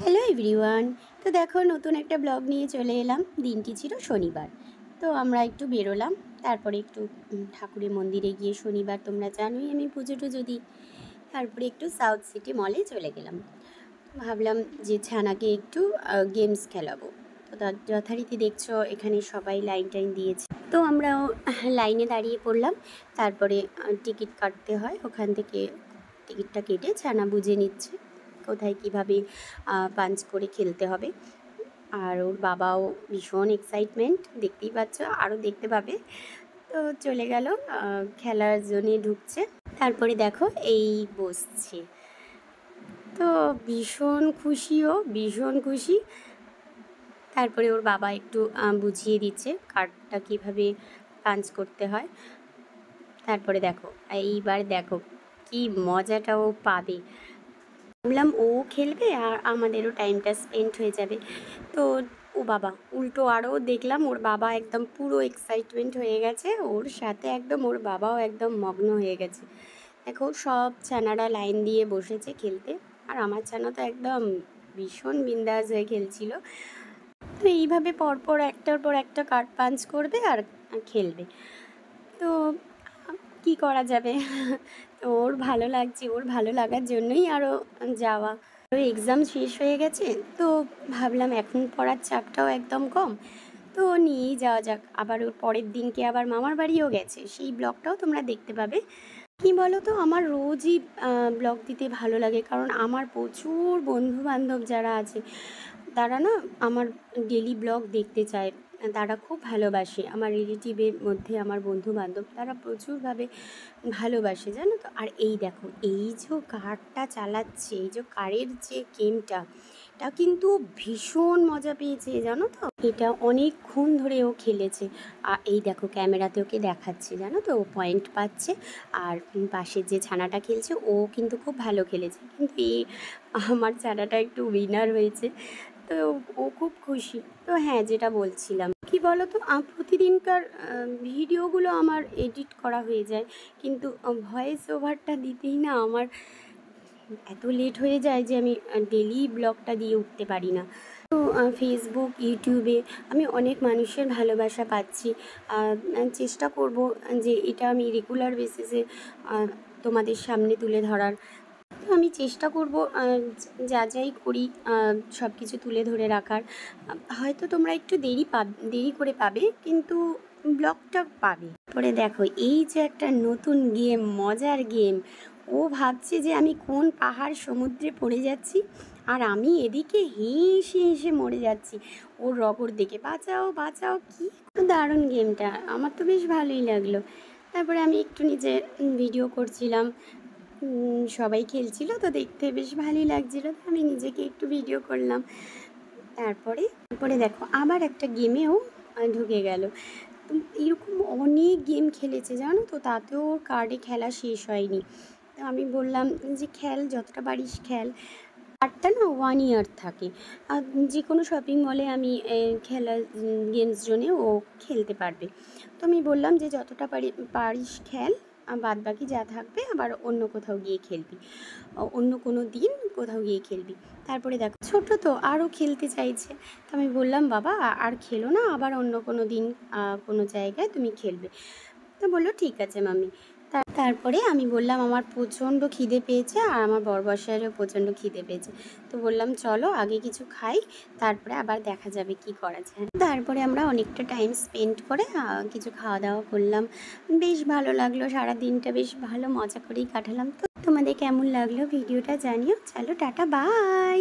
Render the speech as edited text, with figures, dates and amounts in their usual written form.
Hello everyone. তো দেখো নতুন একটা ব্লগ নিয়ে চলে এলাম। দিনটি ছিল শনিবার। তো আমরা একটু বেরোলাম। তারপরে একটু ঠাকুরের মন্দিরে গিয়ে, শনিবার তোমরা জানোই আমি পুজো টুজো দিই। তারপরে একটু সাউথ সিটি মলে চলে গেলাম। ভাবলাম যে ছানাকে একটু গেমস খেলাবো। তো তার যথারীতি দেখছো এখানে সবাই লাইন টাইন দিয়েছে। তো আমরাও লাইনে দাঁড়িয়ে পড়লাম। তারপরে টিকিট কাটতে হয়, ওখান থেকে টিকিটটা কেটে ছানা বুঝে নিচ্ছে কোথায় কিভাবে পাঞ্চ করে খেলতে হবে। আর ওর বাবাও ভীষণ এক্সাইটমেন্ট, দেখতেই পাচ্ছ, আরও দেখতে পাবে। তো চলে গেল, খেলার জোনে ঢুকছে। তারপরে দেখো এই বসছে, তো ভীষণ খুশিও, ভীষণ খুশি। তারপরে ওর বাবা একটু বুঝিয়ে দিচ্ছে কার্ডটা কীভাবে পাঞ্চ করতে হয়। তারপরে দেখো এইবার দেখো কি মজাটা ও পাবে। ভাবলাম ও খেলবে আর আমাদেরও টাইমটা স্পেন্ড হয়ে যাবে। তো ও বাবা উল্টো আরও দেখলাম ওর বাবা একদম পুরো এক্সাইটমেন্ট হয়ে গেছে, ওর সাথে একদম ওর বাবাও একদম মগ্ন হয়ে গেছে। দেখো সব ছানারা লাইন দিয়ে বসেছে খেলতে, আর আমার ছানা তো একদম ভীষণ বিন্দাস হয়ে খেলছিল। তো এইভাবে পরপর একটার পর একটা কার্ড পাঞ্চ করবে আর খেলবে। তো কি করা যাবে, তো ওর ভালো লাগছে, ওর ভালো লাগার জন্যই আরও যাওয়া। তো এক্সাম শেষ হয়ে গেছে, তো ভাবলাম এখন পড়ার চাপটাও একদম কম, তো নিয়েই যাওয়া যাক। আবার ওর পরের দিনকে আবার মামার বাড়িও গেছে, সেই ব্লগটাও তোমরা দেখতে পাবে। কি বলো তো, আমার রোজই ব্লগ দিতে ভালো লাগে, কারণ আমার প্রচুর বন্ধু বান্ধব যারা আছে তারা না আমার ডেলি ব্লগ দেখতে চায়, তারা খুব ভালোবাসে। আমার রিলেটিভের মধ্যে আমার বন্ধু বান্ধব তারা প্রচুরভাবে ভালোবাসে, জানো তো। আর এই দেখো এই যে কারটা চালাচ্ছে, এই যে কারের যে গেমটা, এটা কিন্তু ভীষণ মজা পেয়েছে, জানো তো। এটা অনেকক্ষণ ধরে ও খেলেছে। আর এই দেখো ক্যামেরাতে ওকে দেখাচ্ছে, জানো তো, ও পয়েন্ট পাচ্ছে। আর পাশের যে ছানাটা খেলছে ও কিন্তু খুব ভালো খেলেছে, কিন্তু এই আমার ছানাটা একটু উইনার হয়েছে। তো ও খুব খুশি। তো হ্যাঁ, যেটা বলছিলাম, কি বলো তো, প্রতিদিনকার ভিডিওগুলো আমার এডিট করা হয়ে যায়, কিন্তু ভয়েস ওভারটা দিতেই না আমার এত লেট হয়ে যায় যে আমি ডেলি ব্লগটা দিয়ে উঠতে পারি না। তো ফেসবুক, ইউটিউবে আমি অনেক মানুষের ভালোবাসা পাচ্ছি। চেষ্টা করব যে এটা আমি রেগুলার বেসিসে তোমাদের সামনে তুলে ধরার। তো আমি চেষ্টা করব যা যাই করি সব কিছু তুলে ধরে রাখার। হয়তো তোমরা একটু দেরি করে পাবে, কিন্তু ব্লগটা পাবে। পরে দেখো এই যে একটা নতুন গেম, মজার গেম, ও ভাবছে যে আমি কোন পাহাড় সমুদ্রে পড়ে যাচ্ছি, আর আমি এদিকে হেসে হেসে মরে যাচ্ছি ওর রগর দেখে। বাঁচাও বাঁচাও, কি দারুণ গেমটা, আমার তো বেশ ভালোই লাগলো। তারপরে আমি একটু নিজে ভিডিও করছিলাম, সবাই খেলছিল তো দেখতে বেশ ভালোই লাগছিল, তো আমি নিজেকে একটু ভিডিও করলাম। তারপরে দেখো আবার একটা গেমেও ঢুকে গেল। এরকম অনেক গেম খেলেছে, জানো তো, তাতেও ওর কার্ডে খেলা শেষ হয়নি। তো আমি বললাম যে খেল, যতটা পারিস খেল। কার্ডটা না 1 ইয়ার থাকে, আর যে কোনো শপিং মলে আমি খেলা গেমস জোনে ও খেলতে পারবে। তো আমি বললাম যে যতটা পারিস খেল, বাদ বাকি যা থাকবে আবার অন্য কোথাও গিয়ে খেলবি, অন্য কোনো দিন কোথাও গিয়ে খেলবি। তারপরে দেখো ছোট তো আরও খেলতে চাইছে। তো আমি বললাম বাবা আর খেলো না, আবার অন্য কোনো দিন কোনো জায়গায় তুমি খেলবে। তো বললো ঠিক আছে মাম্মি। তারপরে আমি বললাম আমার প্রচণ্ড খিদে পেয়েছে, আর আমার বরবশাইয়েরও প্রচণ্ড খিদে পেয়েছে। তো বললাম চলো আগে কিছু খাই, তারপরে আবার দেখা যাবে কি করা যায়। তারপরে আমরা অনেকটা টাইম স্পেন্ড করে কিছু খাওয়া দাওয়া করলাম, বেশ ভালো লাগলো। সারা দিনটা বেশ ভালো মজা করেই কাটালাম। তো তোমাদের কেমন লাগলো ভিডিওটা জানিও। চলো টাটা, বাই।